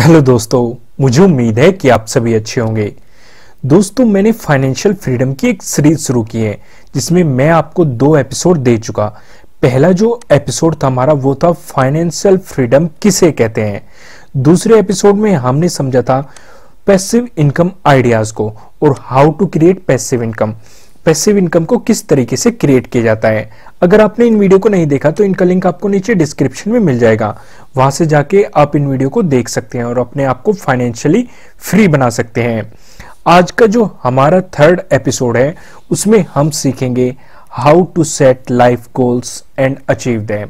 Hello दोस्तों, मुझे उम्मीद है कि आप सभी अच्छे होंगे। दोस्तों, मैंने फाइनेंशियल फ्रीडम की एक सीरीज शुरू की है जिसमें मैं आपको 2 एपिसोड दे चुका। पहला जो एपिसोड था हमारा वो था फाइनेंशियल फ्रीडम किसे कहते हैं। दूसरे एपिसोड में हमने समझा था पैसिव इनकम आइडियाज को और how to create passive income. Passive income को किस तरीके से क्रिएट किया जाता है। अगर आपने इन वीडियो को नहीं देखा तो इनका लिंक आपको नीचे डिस्क्रिप्शन में मिल जाएगा, वहां से जाके आप इन वीडियो को देख सकते हैं और अपने आप को फाइनेंशियली फ्री बना सकते हैं। आज का जो हमारा 3rd एपिसोड है उसमें हम सीखेंगे how to set life goals and achieve them.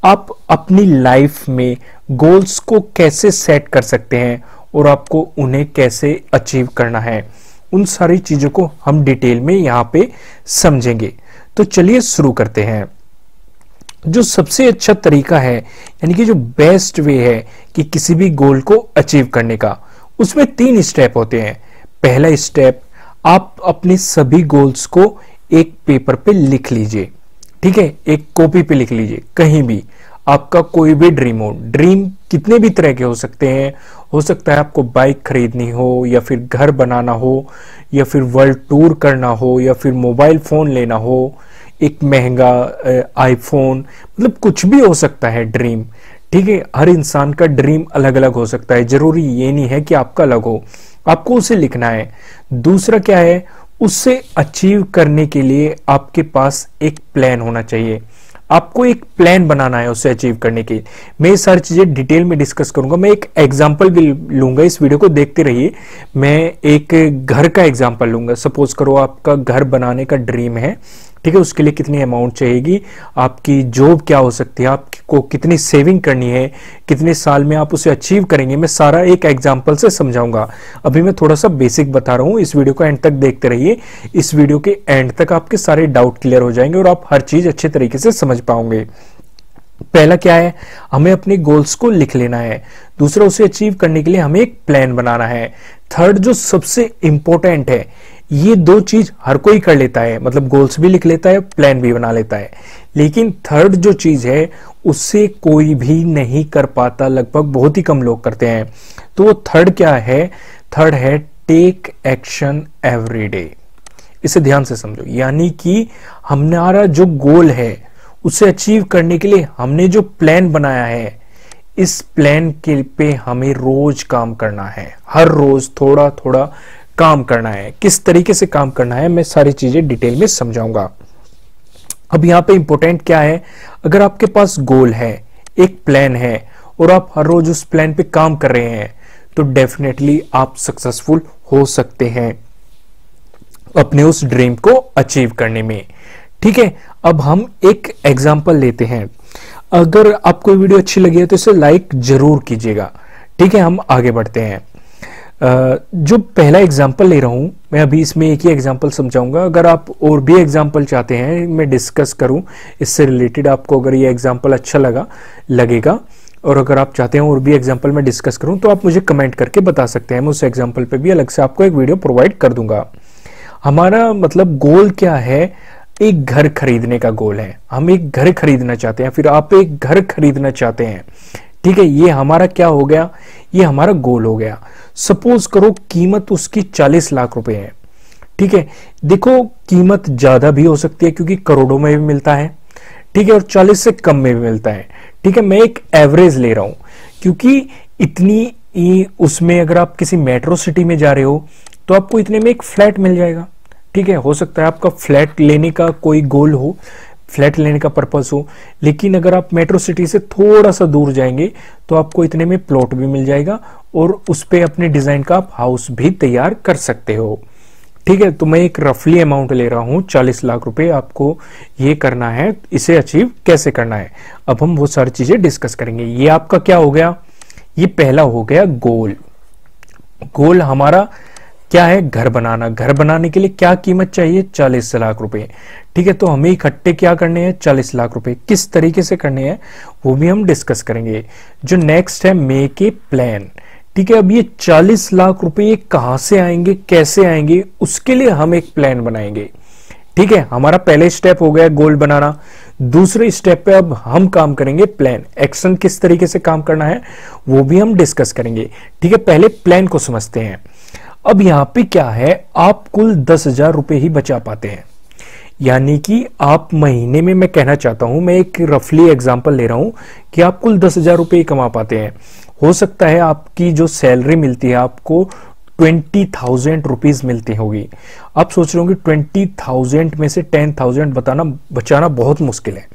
आप अपनी लाइफ में गोल्स को कैसे सेट कर सकते हैं और आपको उन्हें कैसे अचीव करना है, उन सारी चीजों को हम डिटेल में यहां पे समझेंगे। तो चलिए शुरू करते हैं। जो सबसे अच्छा तरीका है, यानी कि जो बेस्ट वे है कि किसी भी गोल को अचीव करने का, उसमें 3 स्टेप होते हैं। पहला स्टेप, आप अपने सभी गोल्स को एक पेपर पे लिख लीजिए। ठीक है, एक कॉपी पे लिख लीजिए। कहीं भी आपका कोई भी ड्रीम हो, ड्रीम कितने भी तरह के हो सकते हैं। हो सकता है आपको बाइक खरीदनी हो, या फिर घर बनाना हो, या फिर वर्ल्ड टूर करना हो, या फिर मोबाइल फोन लेना हो, एक महंगा आईफोन, मतलब कुछ भी हो सकता है ड्रीम। ठीक है, हर इंसान का ड्रीम अलग अलग हो सकता है, जरूरी ये नहीं है कि आपका अलग हो। आपको उसे लिखना है। दूसरा क्या है, उससे अचीव करने के लिए आपके पास एक प्लान होना चाहिए। आपको एक प्लान बनाना है उसे अचीव करने के। मैं ये सारी चीजें डिटेल में डिस्कस करूंगा। मैं एक एग्जांपल भी लूंगा, इस वीडियो को देखते रहिए। मैं एक घर का एग्जांपल लूंगा। सपोज करो आपका घर बनाने का ड्रीम है, ठीक है, उसके लिए कितनी अमाउंट चाहिएगी, आपकी जॉब क्या हो सकती है, आपको कितनी सेविंग करनी है, कितने साल में आप उसे अचीव करेंगे, मैं सारा एक एग्जांपल से समझाऊंगा। अभी मैं थोड़ा सा बेसिक बता रहा हूं, इस वीडियो को एंड तक देखते रहिए। इस वीडियो के एंड तक आपके सारे डाउट क्लियर हो जाएंगे और आप हर चीज अच्छे तरीके से समझ पाओगे। पहला क्या है, हमें अपने गोल्स को लिख लेना है। दूसरा, उसे अचीव करने के लिए हमें एक प्लान बनाना है। थर्ड, जो सबसे इंपॉर्टेंट है, ये 2 चीज हर कोई कर लेता है, मतलब गोल्स भी लिख लेता है, प्लान भी बना लेता है, लेकिन थर्ड जो चीज है उससे कोई भी नहीं कर पाता, लगभग बहुत ही कम लोग करते हैं। तो वो थर्ड क्या है, थर्ड है टेक एक्शन एवरी डे। इसे ध्यान से समझो, यानी कि हमारा जो गोल है उसे अचीव करने के लिए हमने जो प्लान बनाया है, इस प्लान के पे हमें रोज काम करना है। हर रोज थोड़ा थोड़ा काम करना है। किस तरीके से काम करना है मैं सारी चीजें डिटेल में समझाऊंगा। अब यहां पे इंपॉर्टेंट क्या है, अगर आपके पास गोल है, एक प्लान है और आप हर रोज उस प्लान पे काम कर रहे हैं, तो डेफिनेटली आप सक्सेसफुल हो सकते हैं अपने उस ड्रीम को अचीव करने में। ठीक है, अब हम एक एग्जांपल लेते हैं। अगर आपको वीडियो अच्छी लगी है तो इसे लाइक जरूर कीजिएगा। ठीक है, हम आगे बढ़ते हैं। जो पहला एग्जांपल ले रहा हूं मैं, अभी इसमें एक ही एग्जांपल समझाऊंगा। अगर आप और भी एग्जांपल चाहते हैं मैं डिस्कस करूं इससे रिलेटेड, आपको अगर ये एग्जांपल अच्छा लगेगा और अगर आप चाहते हैं और भी एग्जांपल मैं डिस्कस करूं, तो आप मुझे कमेंट करके बता सकते हैं। मैं उस एग्जांपल पे भी अलग से आपको एक वीडियो प्रोवाइड कर दूंगा। हमारा मतलब गोल क्या है, एक घर खरीदने का गोल है। हम एक घर खरीदना चाहते हैं, फिर आप एक घर खरीदना चाहते हैं। ठीक है, ये हमारा क्या हो गया, ये हमारा गोल हो गया। सपोज करो कीमत उसकी 40 लाख रुपए है। ठीक है, देखो कीमत ज्यादा भी हो सकती है क्योंकि करोड़ों में भी मिलता है, ठीक है, और 40 से कम में भी मिलता है। ठीक है, मैं एक एवरेज ले रहा हूं क्योंकि इतनी उसमें अगर आप किसी मेट्रो सिटी में जा रहे हो तो आपको इतने में एक फ्लैट मिल जाएगा। ठीक है, हो सकता है आपका फ्लैट लेने का कोई गोल हो, फ्लैट लेने का पर्पस हो, लेकिन अगर आप मेट्रो सिटी से थोड़ा सा दूर जाएंगे तो आपको इतने में प्लॉट भी मिल जाएगा और उस पे अपने डिजाइन का आप हाउस भी तैयार कर सकते हो। ठीक है, तो मैं एक रफली अमाउंट ले रहा हूं 40 लाख रुपए। आपको ये करना है, इसे अचीव कैसे करना है, अब हम वो सारी चीजें डिस्कस करेंगे। ये आपका क्या हो गया, ये पहला हो गया गोल। गोल हमारा क्या है, घर बनाना। घर बनाने के लिए क्या कीमत चाहिए, 40 लाख रुपए। ठीक है, तो हमें इकट्ठे क्या करने हैं, 40 लाख रुपए। किस तरीके से करने हैं वो भी हम डिस्कस करेंगे। जो नेक्स्ट है मेक ए प्लान। ठीक है, अब ये 40 लाख रुपए ये कहां से आएंगे, कैसे आएंगे, उसके लिए हम एक प्लान बनाएंगे। ठीक है, हमारा पहले स्टेप हो गया गोल बनाना। दूसरे स्टेप पे अब हम काम करेंगे प्लान, एक्शन किस तरीके से काम करना है वो भी हम डिस्कस करेंगे। ठीक है, पहले प्लान को समझते हैं। अब यहां पे क्या है, आप कुल 10,000 रुपए ही बचा पाते हैं, यानी कि आप महीने में, मैं कहना चाहता हूं, मैं एक रफली एग्जांपल ले रहा हूं कि आप कुल 10,000 रुपए ही कमा पाते हैं। हो सकता है आपकी जो सैलरी मिलती है आपको 20,000 रुपीज मिलती होगी। आप सोच रहे होंगे 20,000 में से 10,000 बचाना बहुत मुश्किल है।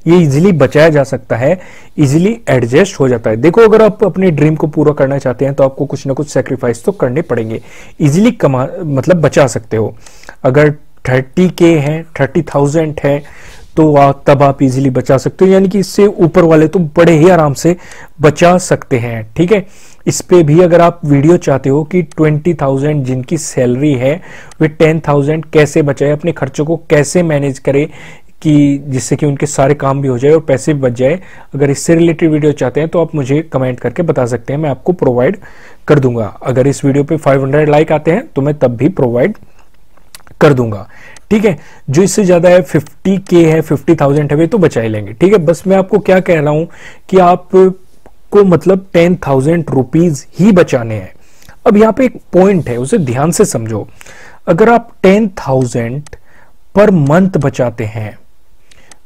ये इजीली बचाया जा सकता है, इजीली एडजस्ट हो जाता है। देखो, अगर आप अपने ड्रीम को पूरा करना चाहते हैं तो आपको कुछ ना कुछ सेक्रीफाइस तो करने पड़ेंगे। इजीली मतलब बचा सकते हो। अगर 30K है, 30,000 है तो तब आप इजीली बचा सकते हो, यानी कि इससे ऊपर वाले तो बड़े ही आराम से बचा सकते हैं। ठीक है, इस पे भी अगर आप वीडियो चाहते हो कि 20,000 जिनकी सैलरी है वे 10,000 कैसे बचाए, अपने खर्चों को कैसे मैनेज करे कि जिससे कि उनके सारे काम भी हो जाए और पैसे भी बच जाए, अगर इससे रिलेटेड वीडियो चाहते हैं तो आप मुझे कमेंट करके बता सकते हैं, मैं आपको प्रोवाइड कर दूंगा। अगर इस वीडियो पे 500 लाइक आते हैं तो मैं तब भी प्रोवाइड कर दूंगा। ठीक है, जो इससे ज्यादा है 50K है, 50,000 है, वे तो बचा ही लेंगे। ठीक है, बस मैं आपको क्या कह रहा हूं कि आप को मतलब 10,000 रुपीज ही बचाने हैं। अब यहां पे एक पॉइंट है, उसे ध्यान से समझो। अगर आप 10,000 पर मंथ बचाते हैं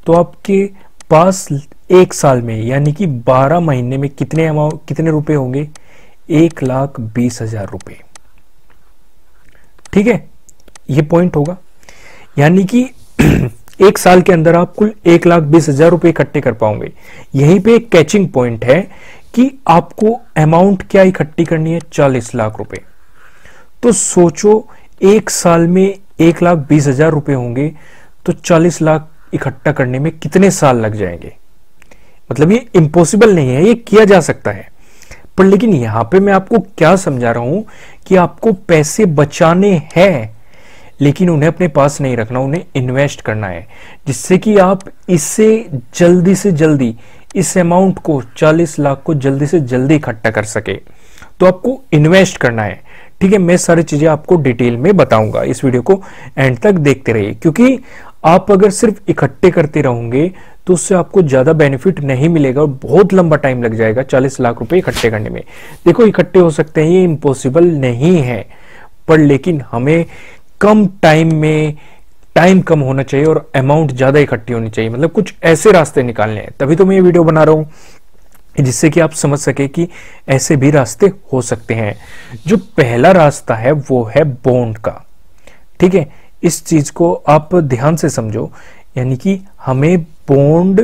तो आपके पास एक साल में यानी कि 12 महीने में कितने रुपए होंगे? 1,20,000 रुपए। ठीक है, ये पॉइंट होगा, यानी कि एक साल के अंदर आप कुल 1,20,000 रुपए इकट्ठे कर पाओगे। यहीं पे एक कैचिंग पॉइंट है कि आपको अमाउंट क्या इकट्ठी करनी है? 40 लाख रुपए। तो सोचो, एक साल में 1,20,000 रुपए होंगे तो 40 लाख इकट्ठा करने में कितने साल लग जाएंगे? मतलब ये इम्पॉसिबल नहीं है, ये किया जा सकता है। पर लेकिन यहां पे मैं आपको क्या समझा रहा हूं कि आपको पैसे बचाने हैं, लेकिन उन्हें अपने पास नहीं रखना, उन्हें इन्वेस्ट करना है, जिससे कि आप इससे जल्दी से जल्दी इस अमाउंट को 40 लाख को जल्दी से जल्दी इकट्ठा कर सके। तो आपको इन्वेस्ट करना है। ठीक है, मैं सारी चीजें आपको डिटेल में बताऊंगा, इस वीडियो को एंड तक देखते रहिए, क्योंकि आप अगर सिर्फ इकट्ठे करते रहोगे तो उससे आपको ज्यादा बेनिफिट नहीं मिलेगा और बहुत लंबा टाइम लग जाएगा 40 लाख रुपए इकट्ठे करने में। देखो, इकट्ठे हो सकते हैं, ये इम्पॉसिबल नहीं है, पर लेकिन हमें कम टाइम में, टाइम कम होना चाहिए और अमाउंट ज्यादा इकट्ठी होनी चाहिए। मतलब कुछ ऐसे रास्ते निकालने हैं, तभी तो मैं ये वीडियो बना रहा हूं, जिससे कि आप समझ सके कि ऐसे भी रास्ते हो सकते हैं। जो पहला रास्ता है वो है बॉन्ड का। ठीक है, इस चीज को आप ध्यान से समझो, यानी कि हमें बॉन्ड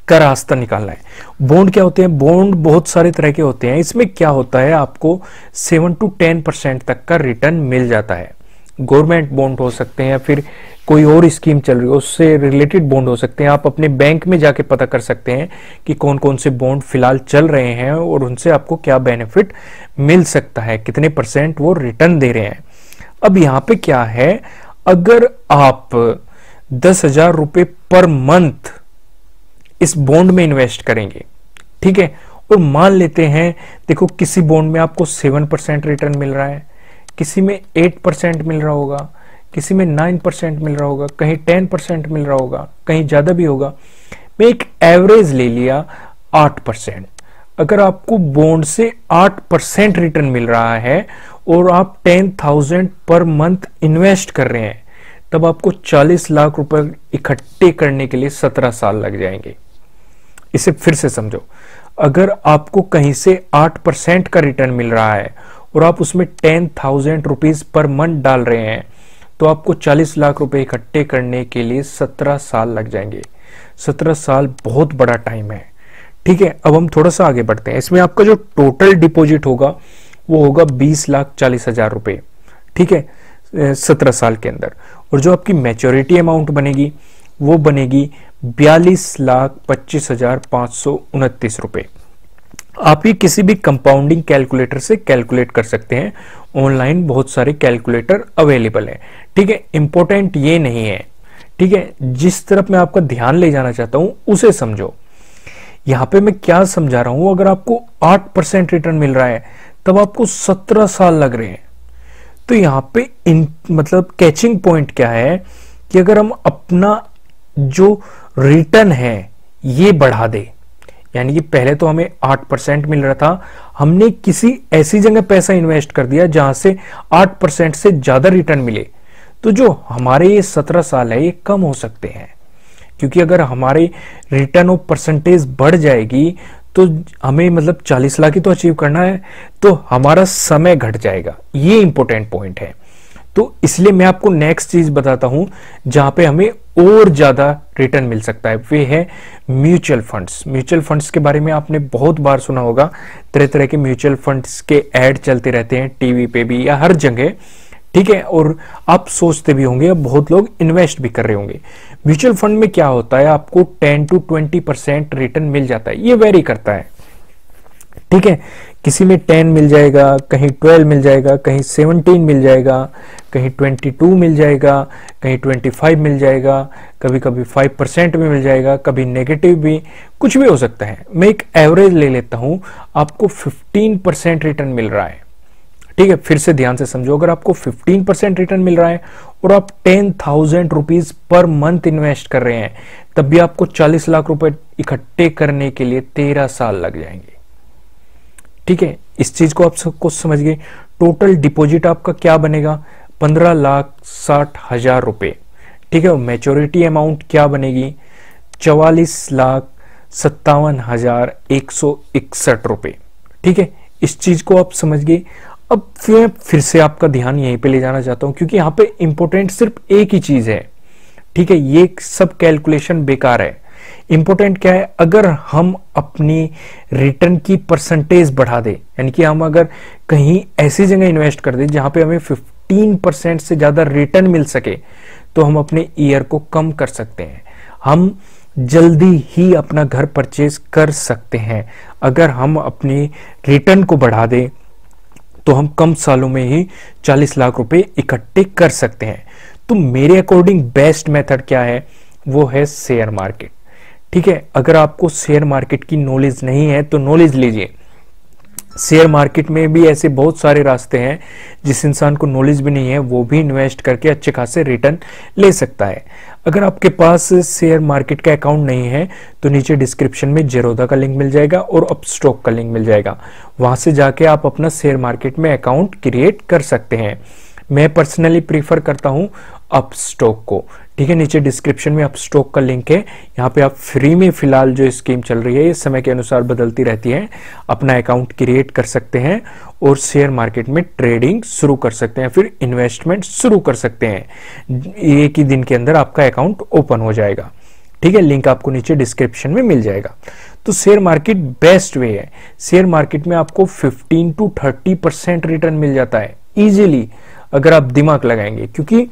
का रास्ता निकालना है। बॉन्ड क्या होते हैं? बॉन्ड बहुत सारे तरह के होते हैं। इसमें क्या होता है, आपको 7 to 10% तक का रिटर्न मिल जाता है। गवर्नमेंट बॉन्ड हो सकते हैं, फिर कोई और स्कीम चल रही है उससे रिलेटेड बॉन्ड हो सकते हैं। आप अपने बैंक में जाके पता कर सकते हैं कि कौन कौन से बॉन्ड फिलहाल चल रहे हैं और उनसे आपको क्या बेनिफिट मिल सकता है, कितने % वो रिटर्न दे रहे हैं। अब यहां पे क्या है, अगर आप 10,000 रुपए पर मंथ इस बॉन्ड में इन्वेस्ट करेंगे, ठीक है, और मान लेते हैं, देखो किसी बॉन्ड में आपको 7% रिटर्न मिल रहा है, किसी में 8% मिल रहा होगा, किसी में 9% मिल रहा होगा, कहीं 10% मिल रहा होगा, कहीं ज्यादा भी होगा। मैं एक एवरेज ले लिया 8%। अगर आपको बॉन्ड से 8% रिटर्न मिल रहा है और आप 10,000 पर मंथ इन्वेस्ट कर रहे हैं, तब आपको 40 लाख रुपए इकट्ठे करने के लिए 17 साल लग जाएंगे। इसे फिर से समझो, अगर आपको कहीं से 8% का रिटर्न मिल रहा है और आप उसमें 10,000 रुपीज पर मंथ डाल रहे हैं, तो आपको 40 लाख रुपए इकट्ठे करने के लिए 17 साल लग जाएंगे। 17 साल बहुत बड़ा टाइम है। ठीक है, अब हम थोड़ा सा आगे बढ़ते हैं। इसमें आपका जो टोटल डिपॉजिट होगा वो होगा 20,40,000 रुपए। ठीक है, 17 साल के अंदर। और जो आपकी मैच्योरिटी अमाउंट बनेगी वो बनेगी 42,25,529 रुपए। आप ये किसी भी कंपाउंडिंग कैलकुलेटर से कैलकुलेट कर सकते हैं। ऑनलाइन बहुत सारे कैलकुलेटर अवेलेबल हैं। ठीक है, इंपॉर्टेंट ये नहीं है। ठीक है, जिस तरफ मैं आपका ध्यान ले जाना चाहता हूं उसे समझो। यहां पे मैं क्या समझा रहा हूं, अगर आपको 8% रिटर्न मिल रहा है तब आपको 17 साल लग रहे हैं। तो यहाँ पे मतलब कैचिंग पॉइंट क्या है कि अगर हम अपना जो रिटर्न है ये बढ़ा दे, यानी कि पहले तो हमें 8% मिल रहा था, हमने किसी ऐसी जगह पैसा इन्वेस्ट कर दिया जहां से 8% से ज्यादा रिटर्न मिले, तो जो हमारे ये 17 साल है ये कम हो सकते हैं। क्योंकि अगर हमारे रिटर्न ऑफ परसेंटेज बढ़ जाएगी तो हमें मतलब 40 लाख ही तो अचीव करना है, तो हमारा समय घट जाएगा। ये इंपॉर्टेंट पॉइंट है। तो इसलिए मैं आपको नेक्स्ट चीज बताता हूं जहां पे हमें और ज्यादा रिटर्न मिल सकता है, वे है म्यूचुअल फंड्स। म्यूचुअल फंड्स के बारे में आपने बहुत बार सुना होगा, तरह तरह के म्यूचुअल फंड्स के ऐड चलते रहते हैं टीवी पे भी या हर जगह, ठीक है। और आप सोचते भी होंगे, बहुत लोग इन्वेस्ट भी कर रहे होंगे। म्यूचुअल फंड में क्या होता है, आपको 10 to 20% रिटर्न मिल जाता है, ये वेरी करता है, ठीक है। किसी में 10 मिल जाएगा, कहीं 12 मिल जाएगा, कहीं 17 मिल जाएगा, कहीं 22 मिल जाएगा, कहीं 25 मिल जाएगा, कभी कभी 5% भी मिल जाएगा, कभी नेगेटिव भी, कुछ भी हो सकता है। मैं एक एवरेज ले लेता हूं, आपको 15% रिटर्न मिल रहा है, ठीक है। फिर से ध्यान से समझो, अगर आपको 15% रिटर्न मिल रहा है और आप 10,000 रुपीज पर मंथ इन्वेस्ट कर रहे हैं, तब भी आपको 40 लाख रुपए इकट्ठे करने के लिए 13 साल लग जाएंगे, ठीक है। इस चीज को आप सबको समझ गए। टोटल डिपॉजिट आपका क्या बनेगा, 15,60,000 रुपए, ठीक है। मैच्योरिटी अमाउंट क्या बनेगी, 44,57,161 रुपए, ठीक है। इस चीज को आप समझ गए। अब फिर से आपका ध्यान यहीं पे ले जाना चाहता हूं, क्योंकि यहां पे इंपॉर्टेंट सिर्फ एक ही चीज है, ठीक है। ये सब कैलकुलेशन बेकार है। इंपॉर्टेंट क्या है, अगर हम अपनी रिटर्न की परसेंटेज बढ़ा दे, यानी कि हम अगर कहीं ऐसी जगह इन्वेस्ट कर दे जहां पे हमें 15% से ज्यादा रिटर्न मिल सके, तो हम अपने ईयर को कम कर सकते हैं। हम जल्दी ही अपना घर परचेज कर सकते हैं। अगर हम अपनी रिटर्न को बढ़ा दें तो हम कम सालों में ही 40 लाख रुपए इकट्ठे कर सकते हैं। तो मेरे अकॉर्डिंग बेस्ट मेथड क्या है, वो है शेयर मार्केट, ठीक है। अगर आपको शेयर मार्केट की नॉलेज नहीं है तो नॉलेज लीजिए। शेयर मार्केट में भी ऐसे बहुत सारे रास्ते हैं, जिस इंसान को नॉलेज भी नहीं है वो भी इन्वेस्ट करके अच्छे खासे रिटर्न ले सकता है। अगर आपके पास शेयर मार्केट का अकाउंट नहीं है तो नीचे डिस्क्रिप्शन में जेरोधा का लिंक मिल जाएगा और अपस्टॉक का लिंक मिल जाएगा, वहां से जाके आप अपना शेयर मार्केट में अकाउंट क्रिएट कर सकते हैं। मैं पर्सनली प्रीफर करता हूं अपस्टॉक को, ठीक है। नीचे डिस्क्रिप्शन में अपस्टॉक का लिंक है, यहाँ पे आप फ्री में फिलहाल जो स्कीम चल रही है ये समय के अनुसार बदलती रहती है, अपना अकाउंट क्रिएट कर सकते हैं और शेयर मार्केट में ट्रेडिंग शुरू कर सकते हैं, फिर इन्वेस्टमेंट शुरू कर सकते हैं। एक ही दिन के अंदर आपका अकाउंट ओपन हो जाएगा, ठीक है। लिंक आपको नीचे डिस्क्रिप्शन में मिल जाएगा। तो शेयर मार्केट बेस्ट वे है। शेयर मार्केट में आपको 15 to 30% रिटर्न मिल जाता है इजीली, अगर आप दिमाग लगाएंगे। क्योंकि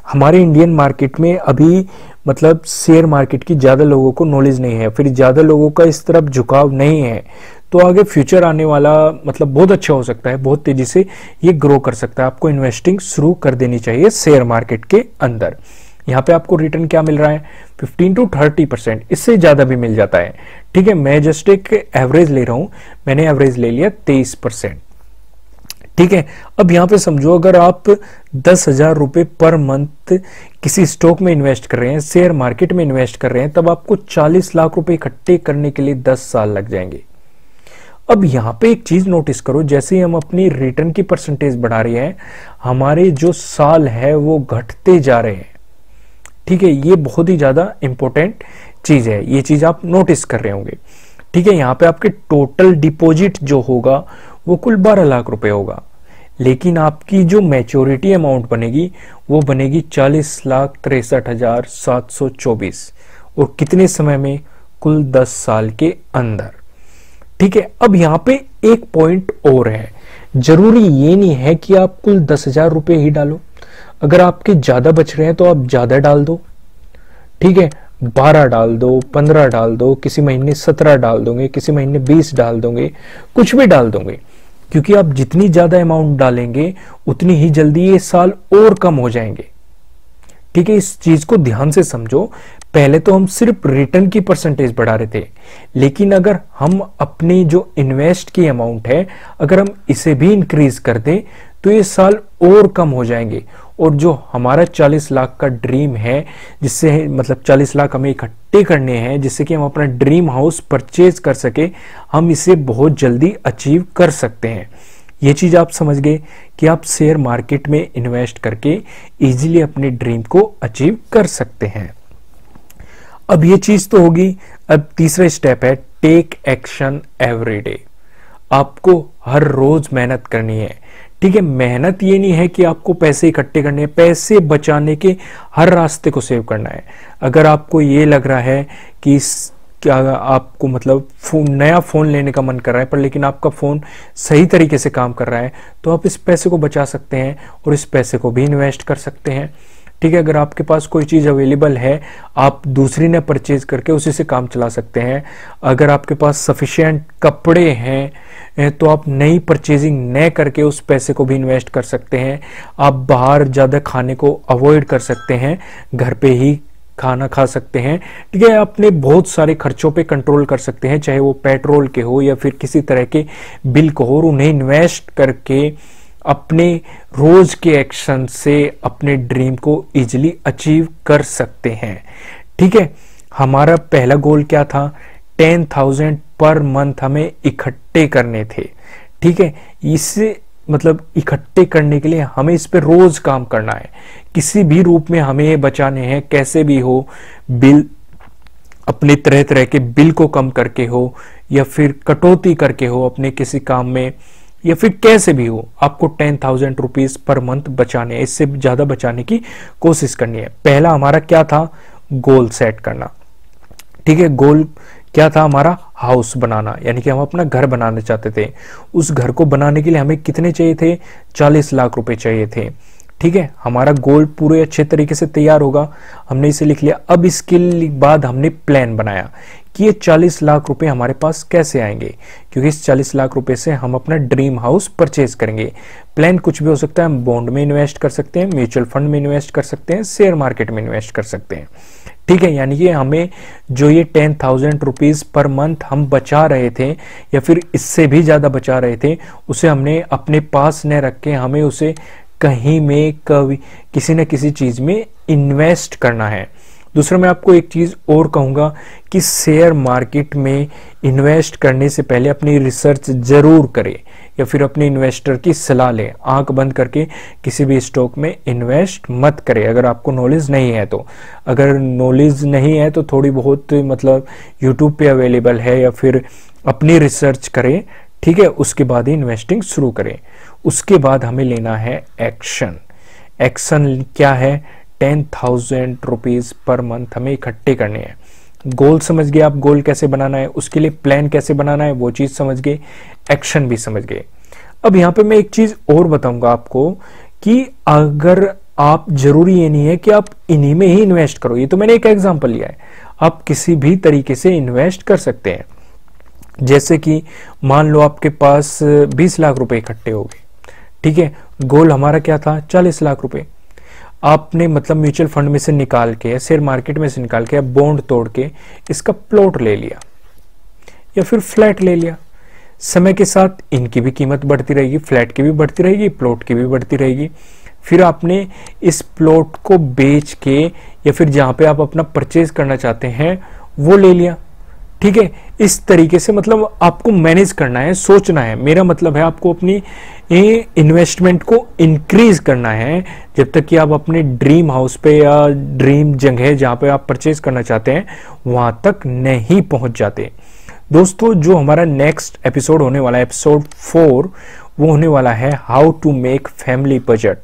हमारे इंडियन मार्केट में अभी मतलब शेयर मार्केट की ज्यादा लोगों को नॉलेज नहीं है, फिर ज्यादा लोगों का इस तरफ झुकाव नहीं है, तो आगे फ्यूचर आने वाला मतलब बहुत अच्छा हो सकता है, बहुत तेजी से ये ग्रो कर सकता है। आपको इन्वेस्टिंग शुरू कर देनी चाहिए शेयर मार्केट के अंदर। यहाँ पे आपको रिटर्न क्या मिल रहा है, 15 to 30%, इससे ज्यादा भी मिल जाता है, ठीक है। मैं जस्ट एक एवरेज ले रहा हूं, मैंने एवरेज ले लिया 23%, ठीक है। अब यहां पे समझो, अगर आप 10,000 रुपए पर मंथ किसी स्टॉक में इन्वेस्ट कर रहे हैं, शेयर मार्केट में इन्वेस्ट कर रहे हैं, तब आपको 40 लाख रुपए इकट्ठे करने के लिए 10 साल लग जाएंगे। अब यहां पे एक चीज नोटिस करो, जैसे ही हम अपनी रिटर्न की परसेंटेज बढ़ा रहे हैं, हमारे जो साल है वो घटते जा रहे हैं, ठीक है। ये बहुत ही ज्यादा इंपॉर्टेंट चीज है, ये चीज आप नोटिस कर रहे होंगे, ठीक है। यहाँ पे आपके टोटल डिपॉजिट जो होगा वो कुल 12 लाख रुपए होगा, लेकिन आपकी जो मैच्योरिटी अमाउंट बनेगी वो बनेगी 40,63,724, और कितने समय में, कुल 10 साल के अंदर, ठीक है। अब यहां पे एक पॉइंट और है, जरूरी ये नहीं है कि आप कुल 10,000 रुपए ही डालो। अगर आपके ज्यादा बच रहे हैं तो आप ज्यादा डाल दो, ठीक है। 12 डाल दो, 15 डाल दो, किसी महीने 17 डाल दोगे, किसी महीने 20 डाल दोगे, कुछ भी डाल दोगे, क्योंकि आप जितनी ज्यादा अमाउंट डालेंगे उतनी ही जल्दी ये साल और कम हो जाएंगे, ठीक है। इस चीज को ध्यान से समझो। पहले तो हम सिर्फ रिटर्न की परसेंटेज बढ़ा रहे थे, लेकिन अगर हम अपनी जो इन्वेस्ट की अमाउंट है, अगर हम इसे भी इंक्रीज कर दें तो ये साल और कम हो जाएंगे, और जो हमारा 40 लाख का ड्रीम है, जिससे मतलब 40 लाख हमें इकट्ठे करने हैं जिससे कि हम अपना ड्रीम हाउस परचेज कर सके, हम इसे बहुत जल्दी अचीव कर सकते हैं। ये चीज आप समझ गए कि आप शेयर मार्केट में इन्वेस्ट करके इजीली अपने ड्रीम को अचीव कर सकते हैं। अब ये चीज तो होगी। अब तीसरा स्टेप है टेक एक्शन एवरी डे। आपको हर रोज मेहनत करनी है, ठीक है। मेहनत ये नहीं है कि आपको पैसे इकट्ठे करने हैं, पैसे बचाने के हर रास्ते को सेव करना है। अगर आपको ये लग रहा है कि क्या आपको मतलब नया फोन लेने का मन कर रहा है, पर लेकिन आपका फोन सही तरीके से काम कर रहा है, तो आप इस पैसे को बचा सकते हैं और इस पैसे को भी इन्वेस्ट कर सकते हैं, ठीक है। अगर आपके पास कोई चीज अवेलेबल है, आप दूसरी ने परचेज करके उसी से काम चला सकते हैं। अगर आपके पास सफिशिएंट कपड़े हैं तो आप नई परचेजिंग न करके उस पैसे को भी इन्वेस्ट कर सकते हैं। आप बाहर ज्यादा खाने को अवॉइड कर सकते हैं, घर पे ही खाना खा सकते हैं, ठीक है। अपने बहुत सारे खर्चों पे कंट्रोल कर सकते हैं, चाहे वो पेट्रोल के हो या फिर किसी तरह के बिल को हो, और उन्हें इन्वेस्ट करके अपने रोज के एक्शन से अपने ड्रीम को इजीली अचीव कर सकते हैं, ठीक है। हमारा पहला गोल क्या था? 10,000 पर मंथ हमें इकट्ठे करने थे, ठीक है। इससे मतलब इकट्ठे करने के लिए हमें इस पे रोज काम करना है, किसी भी रूप में हमें ये बचाने हैं, कैसे भी हो, बिल अपने तरह तरह के बिल को कम करके हो या फिर कटौती करके हो अपने किसी काम में, या फिर कैसे भी हो, आपको 10,000 रुपीज पर मंथ बचाने हैं। इससे ज्यादा बचाने की कोशिश करनी है। पहला हमारा क्या था? गोल सेट करना, ठीक है। गोल क्या था हमारा? हाउस बनाना, यानी कि हम अपना घर बनाना चाहते थे। उस घर को बनाने के लिए हमें कितने चाहिए थे? 40 लाख रुपए चाहिए थे, ठीक है। हमारा गोल पूरे अच्छे तरीके से तैयार होगा, हमने इसे लिख लिया। अब इसके बाद हमने प्लान बनाया कि ये 40 लाख रुपए हमारे पास कैसे आएंगे, क्योंकि इस 40 लाख रुपए से हम अपना ड्रीम हाउस परचेज करेंगे। प्लान कुछ भी हो सकता है, हम बॉन्ड में इन्वेस्ट कर सकते हैं, म्यूचुअल फंड में इन्वेस्ट कर सकते हैं, शेयर मार्केट में इन्वेस्ट कर सकते हैं, ठीक है। यानी कि हमें जो ये 10,000 रुपीज पर मंथ हम बचा रहे थे या फिर इससे भी ज्यादा बचा रहे थे, उसे हमने अपने पास न रख के हमें उसे कहीं में कभी किसी न किसी चीज में इन्वेस्ट करना है। दूसरा मैं आपको एक चीज और कहूंगा कि शेयर मार्केट में इन्वेस्ट करने से पहले अपनी रिसर्च जरूर करें या फिर अपने इन्वेस्टर की सलाह लें। आंख बंद करके किसी भी स्टॉक में इन्वेस्ट मत करें अगर आपको नॉलेज नहीं है तो। अगर नॉलेज नहीं है तो थोड़ी बहुत मतलब यूट्यूब पे अवेलेबल है, या फिर अपनी रिसर्च करें, ठीक है। उसके बाद ही इन्वेस्टिंग शुरू करें। उसके बाद हमें लेना है एक्शन। एक्शन क्या है? 10,000 रुपीज पर मंथ हमें इकट्ठे करने हैं। गोल समझ गए आप, गोल कैसे बनाना है, उसके लिए प्लान कैसे बनाना है, वो चीज समझ गए, एक्शन भी समझ गए। अब यहां पे मैं एक चीज और बताऊंगा आपको कि अगर आप, जरूरी ये नहीं है कि आप इन्हीं में ही इन्वेस्ट करो, ये तो मैंने एक एग्जांपल लिया है, आप किसी भी तरीके से इन्वेस्ट कर सकते हैं। जैसे कि मान लो आपके पास 20 लाख रुपए इकट्ठे हो गए, ठीक है। गोल हमारा क्या था? 40 लाख रुपए। आपने मतलब म्यूचुअल फंड में से निकाल के, शेयर मार्केट में से निकाल के, बॉन्ड तोड़ के इसका प्लॉट ले लिया या फिर फ्लैट ले लिया। समय के साथ इनकी भी कीमत बढ़ती रहेगी, फ्लैट की भी बढ़ती रहेगी, प्लॉट की भी बढ़ती रहेगी। फिर आपने इस प्लॉट को बेच के या फिर जहां पे आप अपना परचेज करना चाहते हैं वो ले लिया, ठीक है। इस तरीके से मतलब आपको मैनेज करना है, सोचना है। मेरा मतलब है आपको अपनी इन्वेस्टमेंट को इंक्रीज करना है जब तक कि आप अपने ड्रीम हाउस पे या ड्रीम जगह जहां पे आप परचेज करना चाहते हैं वहां तक नहीं पहुंच जाते। दोस्तों, जो हमारा नेक्स्ट एपिसोड होने वाला है, एपिसोड 4, वो होने वाला है how to make family budget,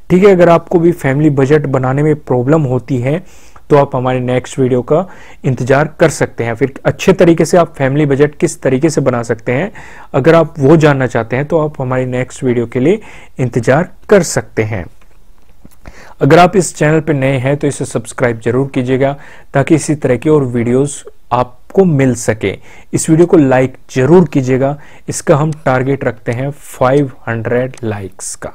ठीक है। अगर आपको भी फैमिली बजट बनाने में प्रॉब्लम होती है तो आप हमारे नेक्स्ट वीडियो का इंतजार कर सकते हैं। फिर अच्छे तरीके से आप फैमिली बजट किस तरीके से बना सकते हैं, अगर आप वो जानना चाहते हैं तो आप हमारी नेक्स्ट वीडियो के लिए इंतजार कर सकते हैं। अगर आप इस चैनल पर नए हैं तो इसे सब्सक्राइब जरूर कीजिएगा ताकि इसी तरह की और वीडियोस आपको मिल सके। इस वीडियो को लाइक जरूर कीजिएगा, इसका हम टारगेट रखते हैं 500 लाइक्स का,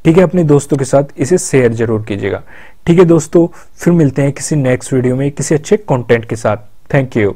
ठीक है। अपने दोस्तों के साथ इसे शेयर जरूर कीजिएगा, ठीक है दोस्तों। फिर मिलते हैं किसी नेक्स्ट वीडियो में किसी अच्छे कंटेंट के साथ। Thank you.